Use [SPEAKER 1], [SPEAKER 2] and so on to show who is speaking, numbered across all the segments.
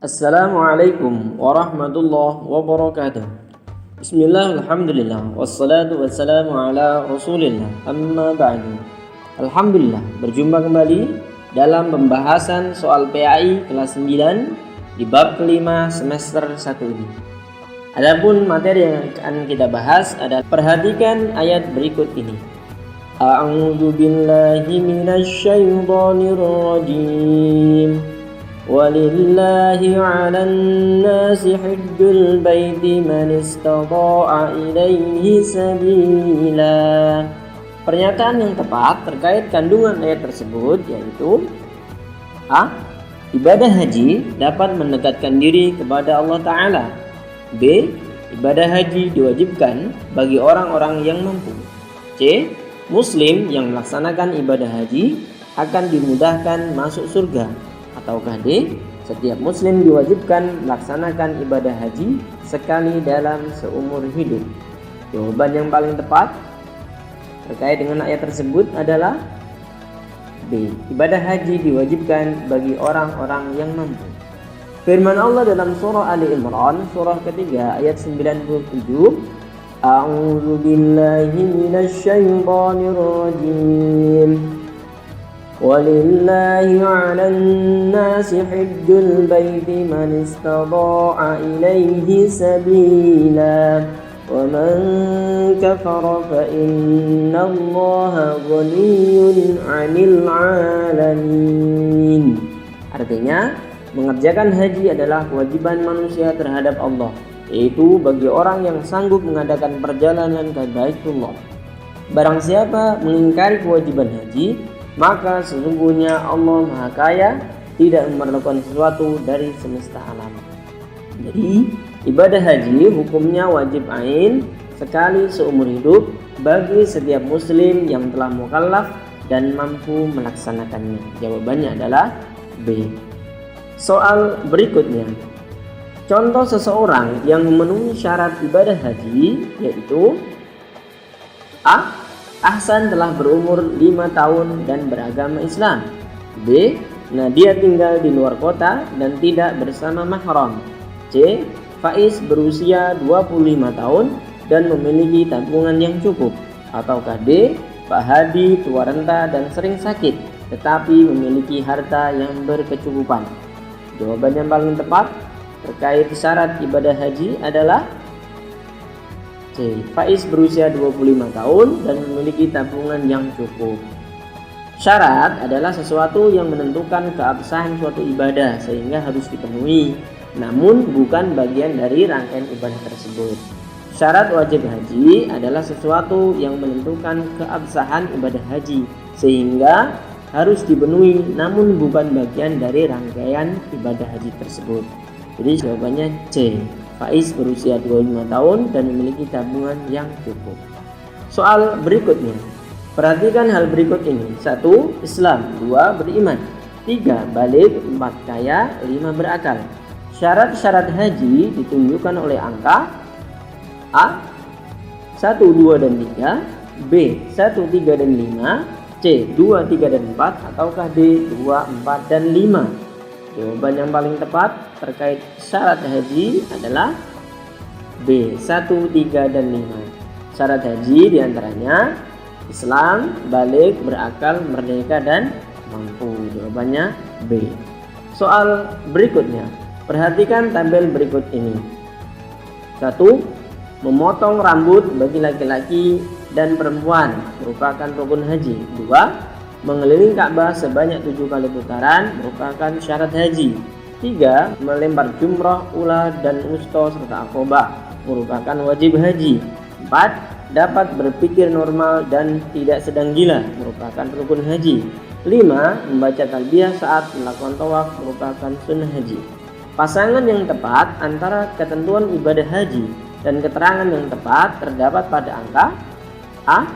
[SPEAKER 1] Assalamualaikum warahmatullahi wabarakatuh. Bismillah, alhamdulillah, wassalatu wassalamu ala rasulillah, amma ba'du. Alhamdulillah, berjumpa kembali dalam pembahasan soal PAI kelas 9 di bab kelima semester 1 ini. Adapun materi yang akan kita bahas adalah perhatikan ayat berikut ini. A'udzu billahi minasy syaithanir rajim. Walillahi 'alan nasi hajjul baiti man istata'a ilaihi sabila. Pernyataan yang tepat terkait kandungan ayat tersebut yaitu A. Ibadah haji dapat mendekatkan diri kepada Allah Ta'ala. B. Ibadah haji diwajibkan bagi orang-orang yang mampu. C. Muslim yang melaksanakan ibadah haji akan dimudahkan masuk surga. Ataukah D. Setiap muslim diwajibkan melaksanakan ibadah haji sekali dalam seumur hidup. Jawaban yang paling tepat terkait dengan ayat tersebut adalah B. Ibadah haji diwajibkan bagi orang-orang yang mampu. Firman Allah dalam surah Ali Imran surah ketiga ayat 97, A'udzu billahi minasy syaithanir rajim. Walillahi 'alan nasi hajjul baiti man istata'a ilaihi sabila wa man kafara fa innallaha ghaniyyun 'anil 'alamin. Artinya, mengerjakan haji adalah kewajiban manusia terhadap Allah, yaitu bagi orang yang sanggup mengadakan perjalanan ke Baitullah. Barang siapa mengingkari kewajiban haji, maka sesungguhnya Allah Maha Kaya tidak memerlukan sesuatu dari semesta alam. Jadi, ibadah haji hukumnya wajib ain sekali seumur hidup bagi setiap muslim yang telah mukallaf dan mampu melaksanakannya. Jawabannya adalah B. Soal berikutnya. Contoh seseorang yang memenuhi syarat ibadah haji yaitu A. Ahsan telah berumur 5 tahun dan beragama Islam. B. Nadia tinggal di luar kota dan tidak bersama mahram. C. Faiz berusia 25 tahun dan memiliki tabungan yang cukup. Ataukah D. Pak Hadi tua renta dan sering sakit tetapi memiliki harta yang berkecukupan. Jawaban yang paling tepat terkait syarat ibadah haji adalah C. Faiz berusia 25 tahun dan memiliki tabungan yang cukup. Syarat adalah sesuatu yang menentukan keabsahan suatu ibadah sehingga harus dipenuhi, namun bukan bagian dari rangkaian ibadah tersebut. Syarat wajib haji adalah sesuatu yang menentukan keabsahan ibadah haji sehingga harus dipenuhi, namun bukan bagian dari rangkaian ibadah haji tersebut. Jadi jawabannya C. Faiz berusia 25 tahun dan memiliki tabungan yang cukup. Soal berikutnya. Perhatikan hal berikut ini. 1. Islam. 2. Beriman. 3. Balik. 4. Kaya. 5. Berakal. Syarat-syarat haji ditunjukkan oleh angka A. 1, 2, dan 3. B. 1, 3, dan 5. C. 2, 3, dan 4. Ataukah D. 2, 4, dan 5. Jawaban yang paling tepat terkait syarat haji adalah B. 1, 3, dan 5. Syarat haji diantaranya Islam, balik, berakal, merdeka, dan mampu. Jawabannya B. Soal berikutnya. Perhatikan tabel berikut ini. 1. Memotong rambut bagi laki-laki dan perempuan merupakan rukun haji. 2. Mengelilingi Ka'bah sebanyak 7 kali putaran merupakan syarat haji. 3. Melempar jumrah, ula, dan wusta serta aqobah merupakan wajib haji. 4. Dapat berpikir normal dan tidak sedang gila merupakan rukun haji. 5. Membaca talbiyah saat melakukan tawaf merupakan sunnah haji. Pasangan yang tepat antara ketentuan ibadah haji dan keterangan yang tepat terdapat pada angka A.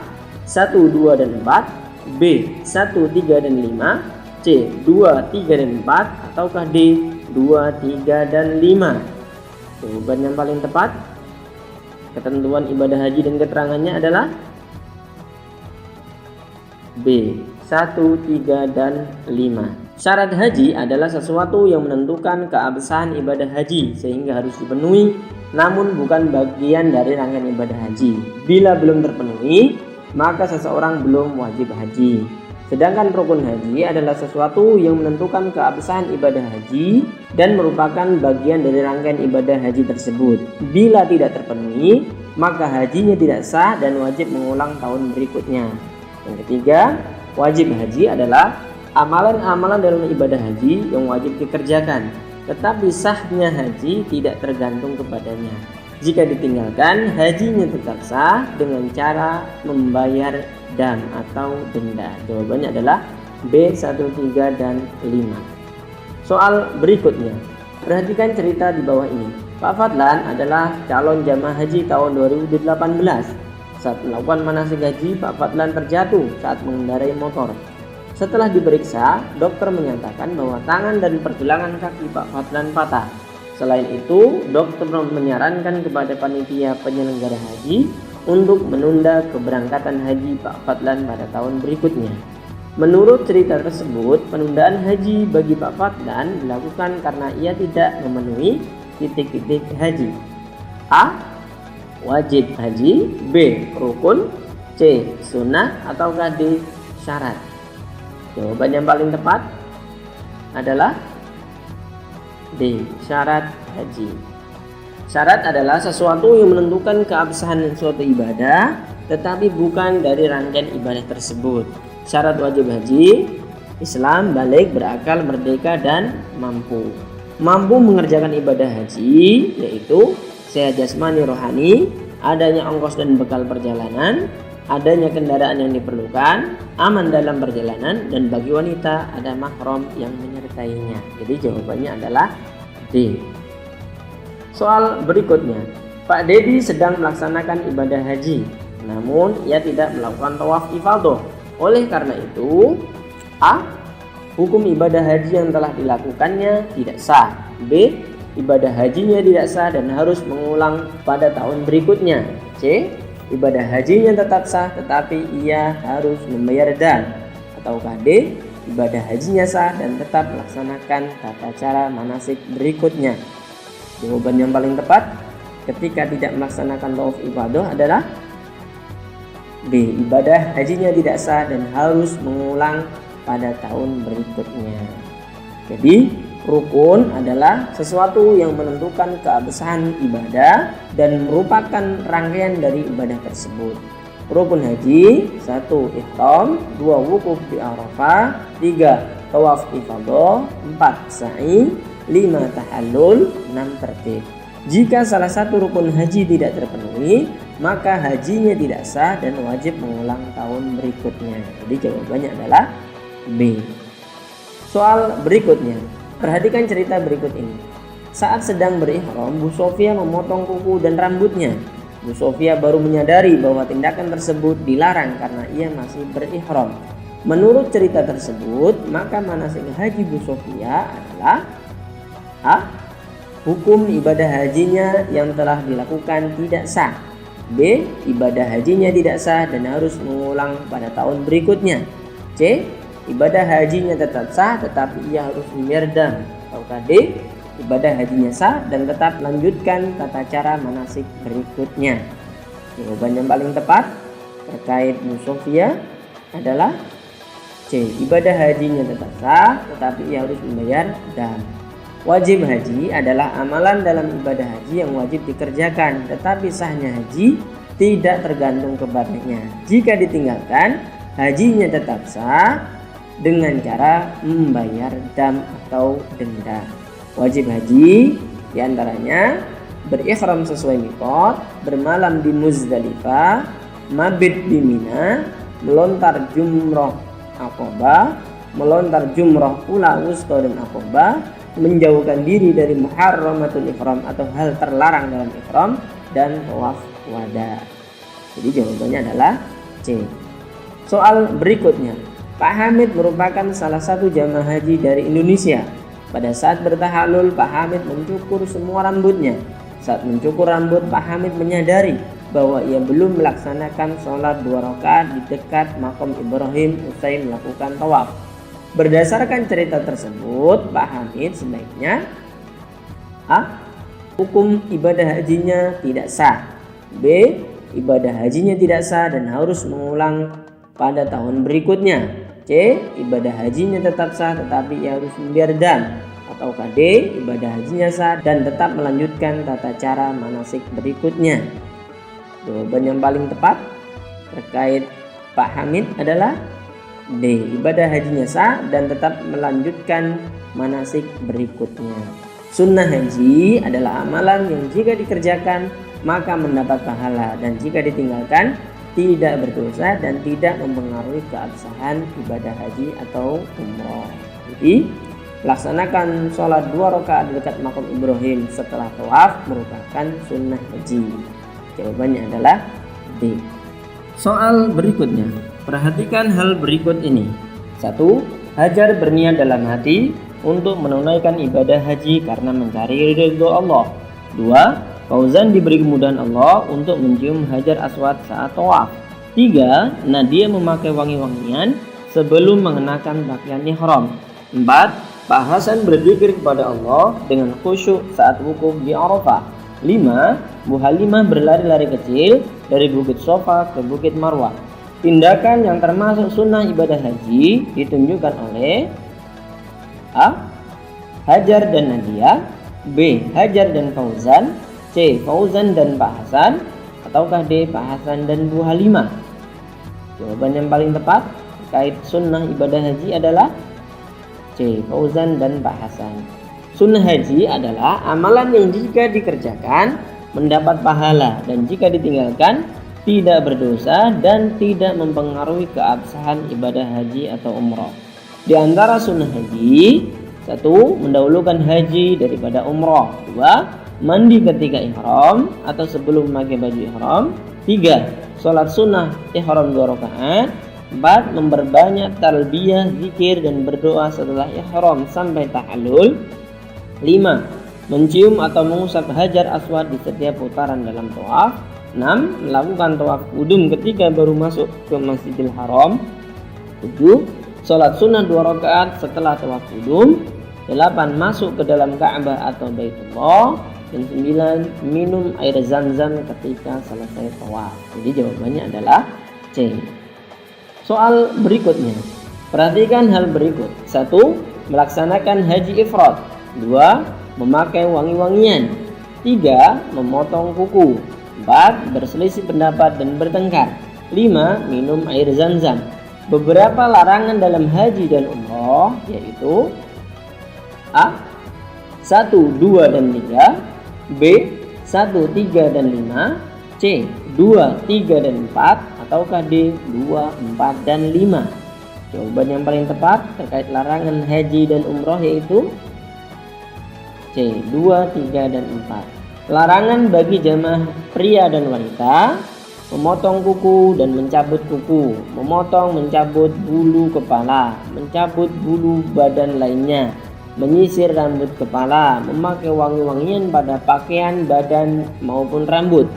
[SPEAKER 1] 1, 2, dan 4. B. 1, 3, dan 5. C. 2, 3, dan 4. Ataukah D. 2, 3, dan 5. Jawaban yang paling tepat ketentuan ibadah haji dan keterangannya adalah B. 1, 3, dan 5. Syarat haji adalah sesuatu yang menentukan keabsahan ibadah haji sehingga harus dipenuhi, namun bukan bagian dari rangkaian ibadah haji. Bila belum terpenuhi, maka seseorang belum wajib haji. Sedangkan rukun haji adalah sesuatu yang menentukan keabsahan ibadah haji dan merupakan bagian dari rangkaian ibadah haji tersebut. Bila tidak terpenuhi, maka hajinya tidak sah dan wajib mengulang tahun berikutnya. Yang ketiga, wajib haji adalah amalan-amalan dalam ibadah haji yang wajib dikerjakan, tetapi sahnya haji tidak tergantung kepadanya. Jika ditinggalkan, hajinya tetap sah dengan cara membayar dam atau denda. Jawabannya adalah B 1, 3, dan 5. Soal berikutnya, perhatikan cerita di bawah ini. Pak Fadlan adalah calon jamaah haji tahun 2018. Saat melakukan manasik haji, Pak Fadlan terjatuh saat mengendarai motor. Setelah diperiksa, dokter menyatakan bahwa tangan dan pergelangan kaki Pak Fadlan patah. Selain itu, dokter menyarankan kepada panitia penyelenggara haji untuk menunda keberangkatan haji Pak Fadlan pada tahun berikutnya. Menurut cerita tersebut, penundaan haji bagi Pak Fadlan dilakukan karena ia tidak memenuhi titik-titik haji. A. Wajib haji. B. Rukun. C. Sunnah. Atau D. Syarat. Jawaban yang paling tepat adalah D. Syarat haji. Syarat adalah sesuatu yang menentukan keabsahan suatu ibadah, tetapi bukan dari rangkaian ibadah tersebut. Syarat wajib haji: Islam, balik, berakal, merdeka, dan mampu. Mampu mengerjakan ibadah haji yaitu sehat jasmani rohani, adanya ongkos dan bekal perjalanan, adanya kendaraan yang diperlukan, aman dalam perjalanan, dan bagi wanita ada mahram yang menyertainya. Jadi jawabannya adalah D. Soal berikutnya, Pak Dedi sedang melaksanakan ibadah haji, namun ia tidak melakukan tawaf ifadah. Oleh karena itu, A. Hukum ibadah haji yang telah dilakukannya tidak sah. B. Ibadah hajinya tidak sah dan harus mengulang pada tahun berikutnya. C. Ibadah hajinya tetap sah tetapi ia harus membayar dam. Atau D. Ibadah hajinya sah dan tetap melaksanakan tata cara manasik berikutnya. Jawaban yang paling tepat ketika tidak melaksanakan tawaf ibadah adalah B. Ibadah hajinya tidak sah dan harus mengulang pada tahun berikutnya. Jadi rukun adalah sesuatu yang menentukan keabsahan ibadah dan merupakan rangkaian dari ibadah tersebut. Rukun haji: 1. Ihram, 2. Wukuf di Arafah, 3. Tawaf ifadah, 4. Sa'i, 5. Tahallul, 6. Tertib. Jika salah satu rukun haji tidak terpenuhi, maka hajinya tidak sah dan wajib mengulang tahun berikutnya. Jadi jawabannya adalah B. Soal berikutnya, perhatikan cerita berikut ini. Saat sedang berihram, Bu Sofia memotong kuku dan rambutnya. Bu Sofia baru menyadari bahwa tindakan tersebut dilarang karena ia masih berihram. Menurut cerita tersebut, maka manasik haji Bu Sofia adalah A. Hukum ibadah hajinya yang telah dilakukan tidak sah. B. Ibadah hajinya tidak sah dan harus mengulang pada tahun berikutnya. C. Ibadah hajinya tetap sah tetapi ia harus membayar dam. Atau D. Ibadah hajinya sah dan tetap lanjutkan tata cara manasik berikutnya. Jawaban yang paling tepat terkait Bu Sofia adalah C. Ibadah hajinya tetap sah tetapi ia harus membayar dam. Wajib haji adalah amalan dalam ibadah haji yang wajib dikerjakan, tetapi sahnya haji tidak tergantung kepadanya. Jika ditinggalkan, hajinya tetap sah dengan cara membayar dam atau denda. Wajib haji diantaranya berihram sesuai miqat, bermalam di Muzdalifah, mabit di Mina, melontar jumrah Aqabah, melontar jumrah ula wusta dan Aqabah, menjauhkan diri dari muharramatul ihram atau hal terlarang dalam ihram, dan tawaf wada. Jadi jawabannya adalah C. Soal berikutnya, Pak Hamid merupakan salah satu jamaah haji dari Indonesia. Pada saat bertahalul, Pak Hamid mencukur semua rambutnya. Saat mencukur rambut, Pak Hamid menyadari bahwa ia belum melaksanakan sholat 2 rakaat di dekat makam Ibrahim usai melakukan tawaf. Berdasarkan cerita tersebut, Pak Hamid sebaiknya A. Hukum ibadah hajinya tidak sah. B. Ibadah hajinya tidak sah dan harus mengulang pada tahun berikutnya. C. Ibadah hajinya tetap sah tetapi ia harus membayar dam. Atau D. Ibadah hajinya sah dan tetap melanjutkan tata cara manasik berikutnya. Jawaban yang paling tepat terkait Pak Hamid adalah D. Ibadah hajinya sah dan tetap melanjutkan manasik berikutnya. Sunnah haji adalah amalan yang jika dikerjakan maka mendapat pahala dan jika ditinggalkan tidak berdosa dan tidak mempengaruhi keabsahan ibadah haji atau umroh. Jadi laksanakan sholat 2 rakaat di dekat makam Ibrahim setelah tawaf merupakan sunnah haji. Jawabannya adalah D. Soal berikutnya, perhatikan hal berikut ini. 1. Hajar berniat dalam hati untuk menunaikan ibadah haji karena mencari ridho Allah. 2. Fauzan diberi kemudahan Allah untuk mencium Hajar Aswad saat tawaf. 3. Nadia memakai wangi-wangian sebelum mengenakan pakaian ihram. 4. Pak Hasan berzikir kepada Allah dengan khusyuk saat wukuf di Arafah. 5. Bu Halimah berlari-lari kecil dari Bukit Sofa ke Bukit Marwah. Tindakan yang termasuk sunnah ibadah haji ditunjukkan oleh A. Hajar dan Nadia, B. Hajar dan Fauzan, C. Fauzan dan Pak Hasan, ataukah D. Pak Hasan dan Bu Halimah. Jawaban yang paling tepat terkait sunnah ibadah haji adalah C. Fauzan dan Pak Hasan. Sunnah haji adalah amalan yang jika dikerjakan mendapat pahala dan jika ditinggalkan tidak berdosa dan tidak mempengaruhi keabsahan ibadah haji atau umroh. Di antara sunnah haji, 1. Mendahulukan haji daripada umroh. 2. Mandi ketika ihram atau sebelum memakai baju ihram. 3. Sholat sunnah ihram 2 rakaat. 4. Memperbanyak talbiyah, zikir dan berdoa setelah ihram sampai tahallul. 5. Mencium atau mengusap Hajar Aswad di setiap putaran dalam tawaf. 6. Melakukan tawaf qudum ketika baru masuk ke Masjidil Haram. 7. Sholat sunnah 2 rakaat setelah tawaf qudum. 8. Masuk ke dalam Ka'bah atau Baitullah. Dan 9. Minum air zam-zam ketika selesai tawaf. Jadi jawabannya adalah C. Soal berikutnya, perhatikan hal berikut. 1. Melaksanakan haji ifrad. 2. Memakai wangi-wangian. 3. Memotong kuku. 4. Berselisih pendapat dan bertengkar. 5. Minum air zam-zam. Beberapa larangan dalam haji dan umroh yaitu A. 1, 2, dan 3. B. 1, 3, dan 5. C. 2, 3, dan 4. Ataukah D. 2, 4, dan 5. Jawaban yang paling tepat terkait larangan haji dan umroh yaitu C. 2, 3, dan 4. Larangan bagi jamaah pria dan wanita memotong kuku dan mencabut kuku, memotong, mencabut bulu kepala, mencabut bulu badan lainnya, menyisir rambut kepala, memakai wangi-wangian pada pakaian badan maupun rambut,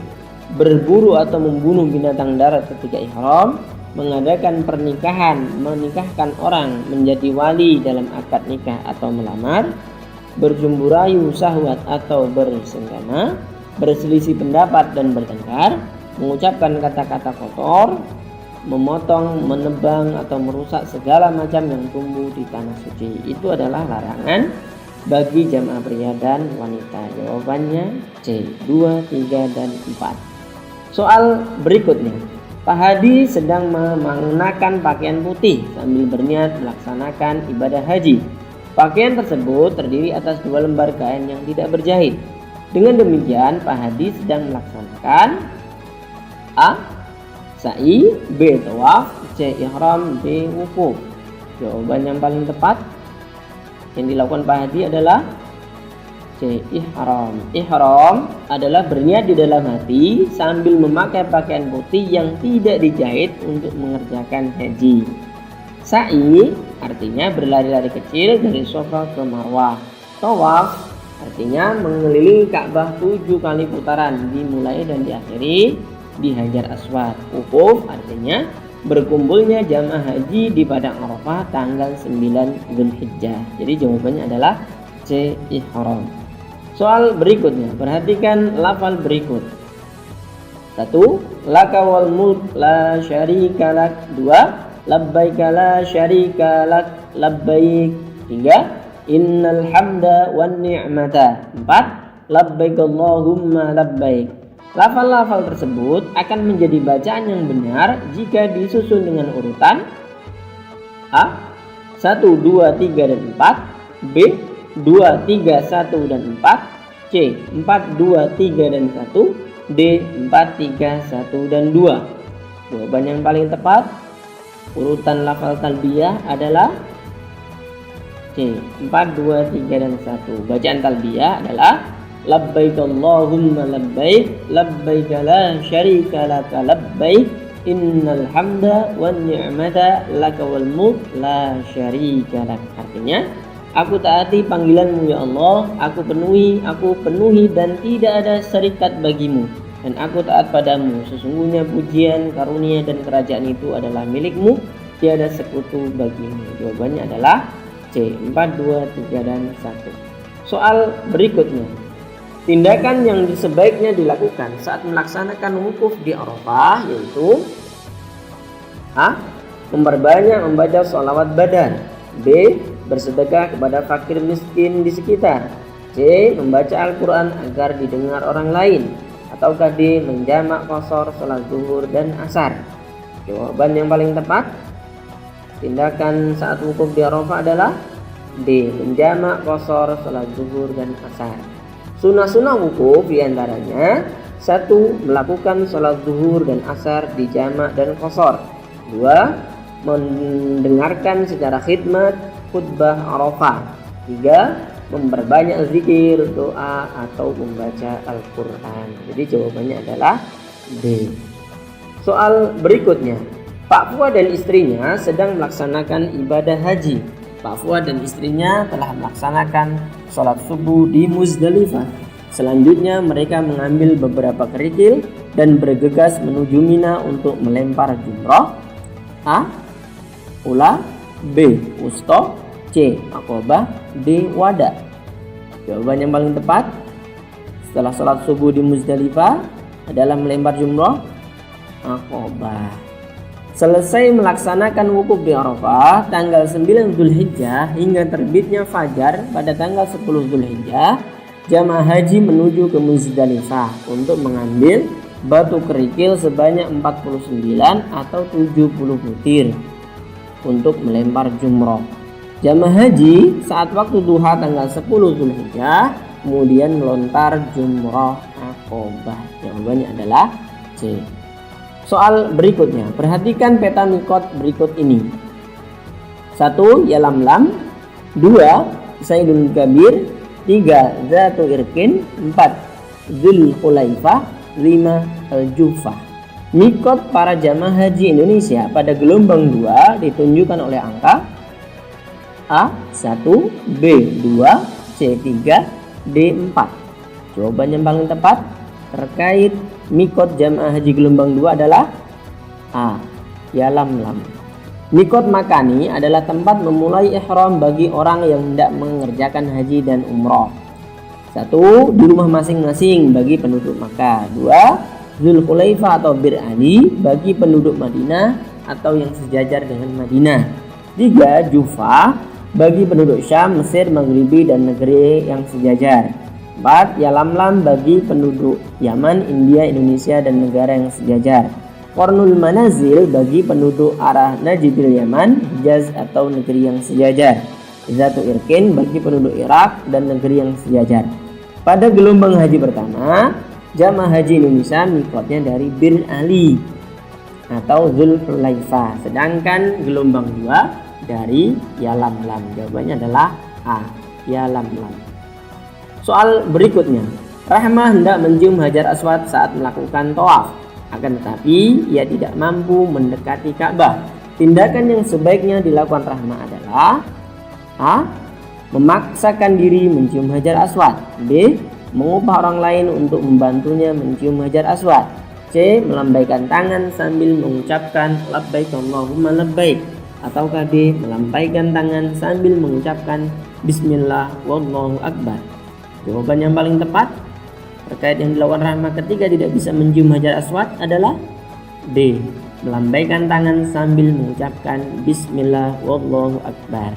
[SPEAKER 1] berburu atau membunuh binatang darat ketika ihram, mengadakan pernikahan, menikahkan orang menjadi wali dalam akad nikah atau melamar, berjumbu rayu, syahwat atau bersenggama, berselisih pendapat dan bertengkar, mengucapkan kata-kata kotor, memotong, menebang atau merusak segala macam yang tumbuh di tanah suci. Itu adalah larangan bagi jamaah pria dan wanita. Jawabannya C. 2, 3, dan 4. Soal berikutnya, Pak Hadi sedang mengenakan pakaian putih sambil berniat melaksanakan ibadah haji. Pakaian tersebut terdiri atas 2 lembar kain yang tidak berjahit. Dengan demikian, Pak Hadi sedang melaksanakan A. Sa'i, B. Tawaf, C. Ihram, D. Wukuf. Jawaban yang paling tepat yang dilakukan Pak Hadi adalah C. Ihram. Ihram adalah berniat di dalam hati sambil memakai pakaian putih yang tidak dijahit untuk mengerjakan haji. Sa'i artinya berlari-lari kecil dari Sofa ke Marwah. Tawaf artinya mengelilingi Ka'bah 7 kali putaran dimulai dan diakhiri di Hajar Aswad. Wukuf artinya berkumpulnya jamaah haji di Padang Arafah tanggal 9 Zulhijjah. Jadi jawabannya adalah C. Ihram. Soal berikutnya, perhatikan lafal berikut. 1. Laka wal mulk la syarika lak. 2. Labbaika la syarika lak labbaik. 3. Innal hamda wan ni'mata. 4. Labbaik Allahumma labbaik. Lafal-lafal tersebut akan menjadi bacaan yang benar jika disusun dengan urutan A. 1, 2, 3, dan 4. B. 2, 3, 1, dan 4. C. 4, 2, 3, dan 1. D. 4, 3, 1, dan 2. Jawaban yang paling tepat urutan lafal talbiyah adalah C. 4, 2, 3, dan 1. Bacaan talbiyah adalah labbaik Allahumma labbaik labbaik la syarika laka labbaik innal hamda wan ni'mata laka wal mulk la syarika lak. Artinya, aku taati panggilanmu ya Allah, aku penuhi dan tidak ada syarikat bagimu, dan aku taat padamu. Sesungguhnya pujian, karunia, dan kerajaan itu adalah milikmu, tiada sekutu bagimu. Jawabannya adalah C. 4, 2, 3, dan 1. Soal berikutnya, tindakan yang sebaiknya dilakukan saat melaksanakan wukuf di Arafah yaitu A. Memperbanyak membaca sholawat badan. B. Bersedekah kepada fakir miskin di sekitar. C. Membaca Al-Quran agar didengar orang lain. Ataukah D. Menjamak qashar sholat zuhur dan asar. Jawaban yang paling tepat tindakan saat wukuf di Arafah adalah D. Menjamak qashar sholat zuhur dan asar. Sunnah-sunnah wukuf diantaranya 1. Melakukan sholat zuhur dan asar di jamak dan qashar. 2. Mendengarkan secara khidmat khutbah Arafah. 3. Memperbanyak zikir, doa, atau membaca Al-Quran. Jadi jawabannya adalah D. Soal berikutnya, Pak Fuad dan istrinya sedang melaksanakan ibadah haji. Pak Fuad dan istrinya telah melaksanakan sholat subuh di Muzdalifah. Selanjutnya mereka mengambil beberapa kerikil dan bergegas menuju Mina untuk melempar jumrah. A. Ula. B. Wusta. C. Aqabah. D. Wada. Jawaban yang paling tepat setelah sholat subuh di Muzdalifah adalah melempar jumrah Aqabah. Selesai melaksanakan wukuf di Arafah tanggal 9 Zulhijjah hingga terbitnya fajar pada tanggal 10 Zulhijjah, jamaah haji menuju ke Muzdalifah untuk mengambil batu kerikil sebanyak 49 atau 70 butir untuk melempar jumrah. Jamaah haji saat waktu duha tanggal 10 Zulhijjah kemudian melontar jumrah Aqabah. Jawabannya adalah C. Soal berikutnya, perhatikan peta mikot berikut ini. 1. Yalamlam. 2. Saidun Kabir. 3. Zatu Irkin. 4. Dzulhulaifah. 5. Al-Jufah. Mikot para jamaah haji Indonesia pada gelombang 2 ditunjukkan oleh angka A. 1. B. 2. C. 3. D. 4. Jawaban yang paling tepat terkait mikot jamaah haji gelombang 2 adalah A. Yalamlam. Mikot Makani adalah tempat memulai ihram bagi orang yang hendak mengerjakan haji dan umrah. 1. Di rumah masing-masing bagi penduduk Makkah. 2. Dzulhulaifah atau Bir Ali bagi penduduk Madinah atau yang sejajar dengan Madinah. 3. Jufah bagi penduduk Syam, Mesir, Maghribi, dan negeri yang sejajar. 4. Yalamlam bagi penduduk Yaman, India, Indonesia, dan negara yang sejajar. Qarnul Manazil bagi penduduk arah Najdil Yaman, Hijaz, atau negeri yang sejajar. Zatu Irkin bagi penduduk Irak dan negeri yang sejajar. Pada gelombang haji pertama, jamaah haji Indonesia mikotnya dari Bir Ali atau Dzulhulaifah, sedangkan gelombang 2 dari Yalamlam. Jawabannya adalah A. Yalamlam. Soal berikutnya, Rahmah hendak mencium Hajar Aswad saat melakukan tawaf, akan tetapi ia tidak mampu mendekati Ka'bah. Tindakan yang sebaiknya dilakukan Rahmah adalah A. Memaksakan diri mencium Hajar Aswad. B. Mengubah orang lain untuk membantunya mencium Hajar Aswad. C. Melambaikan tangan sambil mengucapkan labbaik Allahumma labbaik. Ataukah D. Melambaikan tangan sambil mengucapkan bismillah wallahu akbar. Jawaban yang paling tepat terkait yang dilakukan Rahma ketika tidak bisa mencium Hajar Aswad adalah D. Melambaikan tangan sambil mengucapkan bismillah wallahu akbar.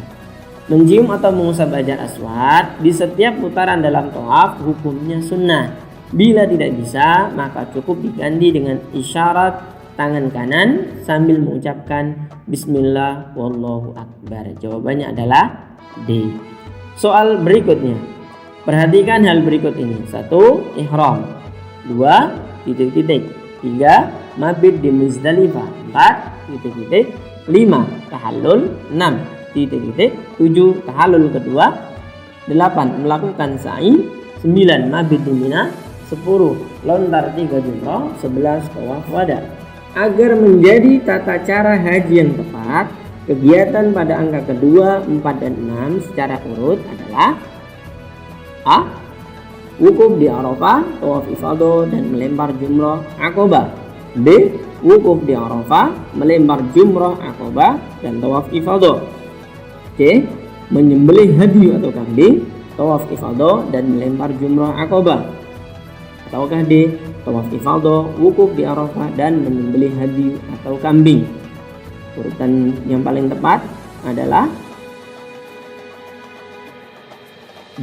[SPEAKER 1] Mencium atau mengusap Hajar Aswad di setiap putaran dalam tawaf hukumnya sunnah. Bila tidak bisa, maka cukup diganti dengan isyarat tangan kanan sambil mengucapkan bismillah wallahu akbar. Jawabannya adalah D. Soal berikutnya. Perhatikan hal berikut ini. 1. Ihram. 2. Titik-titik. 3. Mabit di Muzdalifah. 4. 5. Tahallul. 6. Titik-titik. 7. Tahallul kedua. 8. Melakukan sa'i. 9. Mabit di Mina. 10. Lontar 3 jumrah. 11. Tawaf wada. Agar menjadi tata cara haji yang tepat, kegiatan pada angka kedua, 4 dan 6 secara urut adalah A. Wukuf di Arafah, tawaf ifadah dan melempar jumrah Aqabah. B. Wukuf di Arafah, melempar jumrah Aqabah dan tawaf ifadah. C. Menyembelih hadiyu atau kambing, tawaf ifadah dan melempar jumrah Aqabah. Ataukah D. Tawaf ifadah, wukuf di Arafah dan menyembelih hadiyu atau kambing. Urutan yang paling tepat adalah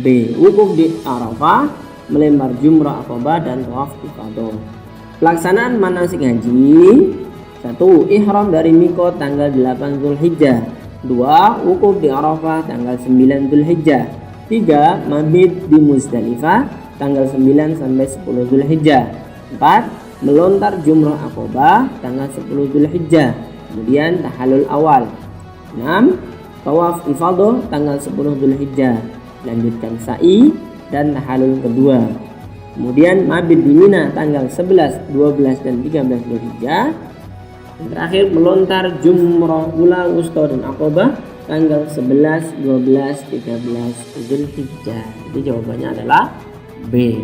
[SPEAKER 1] B. Wukuf di Arafah, melempar jumrah Aqabah dan tawaf ifadah. Pelaksanaan manasik haji. 1. Ihram dari mikot tanggal 8 Zulhijjah. 2. Wukuf di Arafah tanggal 9 Zulhijjah. 3. Mabit di Muzdalifah tanggal 9 sampai 10 Zulhijjah. 4. Melontar jumrah Aqabah tanggal 10 Zulhijjah. Kemudian tahallul awal. 6. Tawaf ifadah tanggal 10 Zulhijjah. Lanjutkan sa'i dan tahallul kedua. Kemudian mabit di Mina tanggal 11, 12 dan 13 Zulhijjah. Dan terakhir melontar jumrah ula, wusta dan Aqabah tanggal 11, 12, 13 Zulhijjah. Jadi jawabannya adalah B.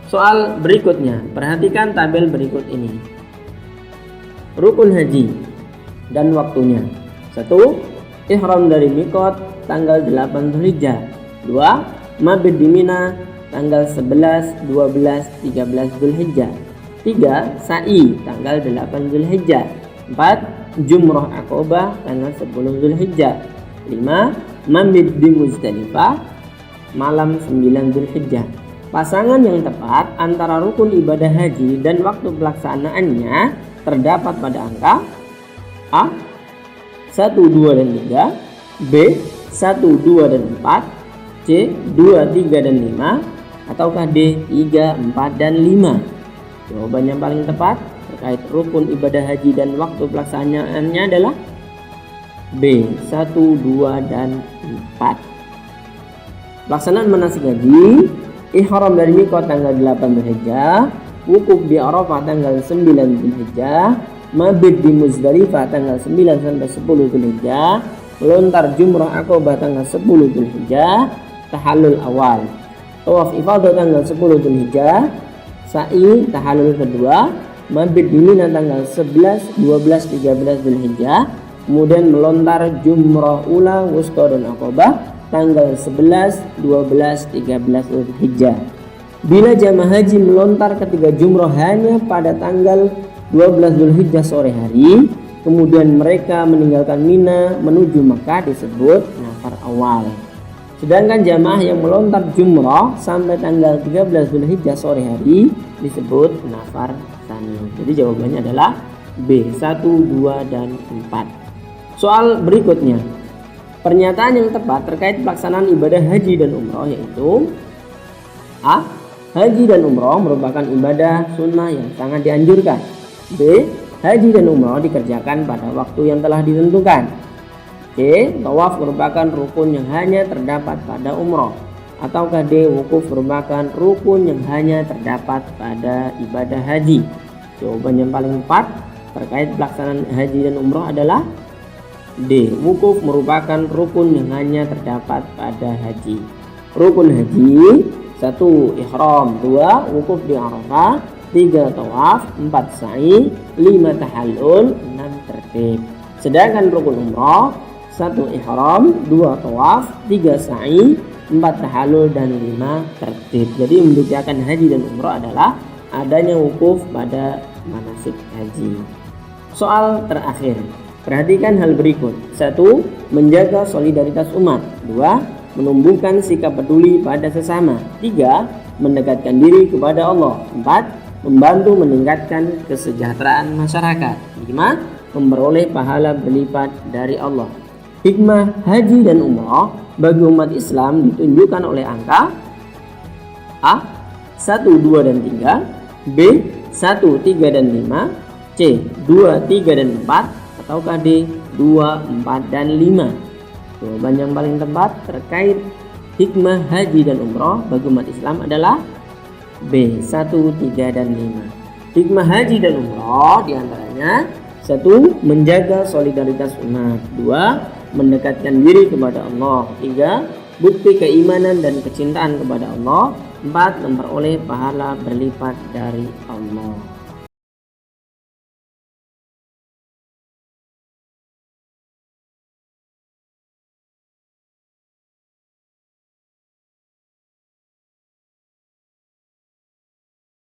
[SPEAKER 1] Soal berikutnya, perhatikan tabel berikut ini. Rukun haji dan waktunya. 1. Ihram dari mikot tanggal 8 Zulhijjah. 2. Mabit di Mina tanggal 11, 12, 13 Zulhijjah. 3. Sa'i tanggal 8 Zulhijjah. 4. Jumrah Aqabah tanggal 10 Zulhijjah. 5. Mabit di Muzdalifah malam 9 Zulhijjah. Pasangan yang tepat antara rukun ibadah haji dan waktu pelaksanaannya terdapat pada angka A. 1, 2 dan 3, B. 1, 2 dan 4, C. 2, 3 dan 5, ataukah D. 3, 4 dan 5. Jawaban yang paling tepat terkait rukun ibadah haji dan waktu pelaksanaannya adalah B. 1, 2 dan 4. Pelaksanaan manasik haji. Ihram dari mikot tanggal 8 Zulhijjah, wukuf di Arafah tanggal 9 Zulhijjah, mabit di Muzdalifah tanggal 9 sampai 10 Zulhijjah, melontar jumrah Aqabah tanggal 10 Zulhijjah, tahallul awal, tawaf ifadah tanggal 10 Zulhijjah, sa'i tahallul kedua, mabit di Mina tanggal 11, 12, 13 Zulhijjah, kemudian melontar jumrah ula, wusta dan Aqabah tanggal 11, 12, 13 Zulhijjah. Bila jamaah haji melontar ketiga jumrah hanya pada tanggal 12 Zulhijjah sore hari, kemudian mereka meninggalkan Mina menuju Makkah disebut nafar awal. Sedangkan jamaah yang melontar jumrah sampai tanggal 13 Zulhijjah sore hari disebut nafar tsani. Jadi jawabannya adalah B. 1, 2 dan 4. Soal berikutnya. Pernyataan yang tepat terkait pelaksanaan ibadah haji dan umroh yaitu A. Haji dan umroh merupakan ibadah sunnah yang sangat dianjurkan. B. Haji dan umroh dikerjakan pada waktu yang telah ditentukan. C. Tawaf merupakan rukun yang hanya terdapat pada umroh. Ataukah D. Wukuf merupakan rukun yang hanya terdapat pada ibadah haji. Jawaban yang paling tepat terkait pelaksanaan haji dan umroh adalah D. Wukuf merupakan rukun yang hanya terdapat pada haji. Rukun haji. 1. Ihram. 2. Wukuf di Arafah. 3 tawaf, 4 sa'i, 5 tahallul, 6 tertib. Sedangkan rukun umrah 1 ihram, 2 tawaf, 3 sa'i, 4 tahallul, dan 5 tertib. Jadi membedakan haji dan umrah adalah adanya wukuf pada manasik haji. Soal terakhir, perhatikan hal berikut. 1. Menjaga solidaritas umat. 2. Menumbuhkan sikap peduli pada sesama. 3. Mendekatkan diri kepada Allah. 4. Membantu meningkatkan kesejahteraan masyarakat. 5. Memperoleh pahala berlipat dari Allah. Hikmah haji dan umrah bagi umat Islam ditunjukkan oleh angka A. 1, 2, dan 3, B. 1, 3, dan 5, C. 2, 3, dan 4, ataukah D. 2, 4, dan 5. Jawaban yang paling tepat terkait hikmah haji dan umrah bagi umat Islam adalah B. 1, 3, dan 5. Hikmah haji dan umrah diantaranya 1. Menjaga solidaritas umat. 2. Mendekatkan diri kepada Allah. 3. Bukti keimanan dan kecintaan kepada Allah. 4. Memperoleh pahala berlipat dari Allah.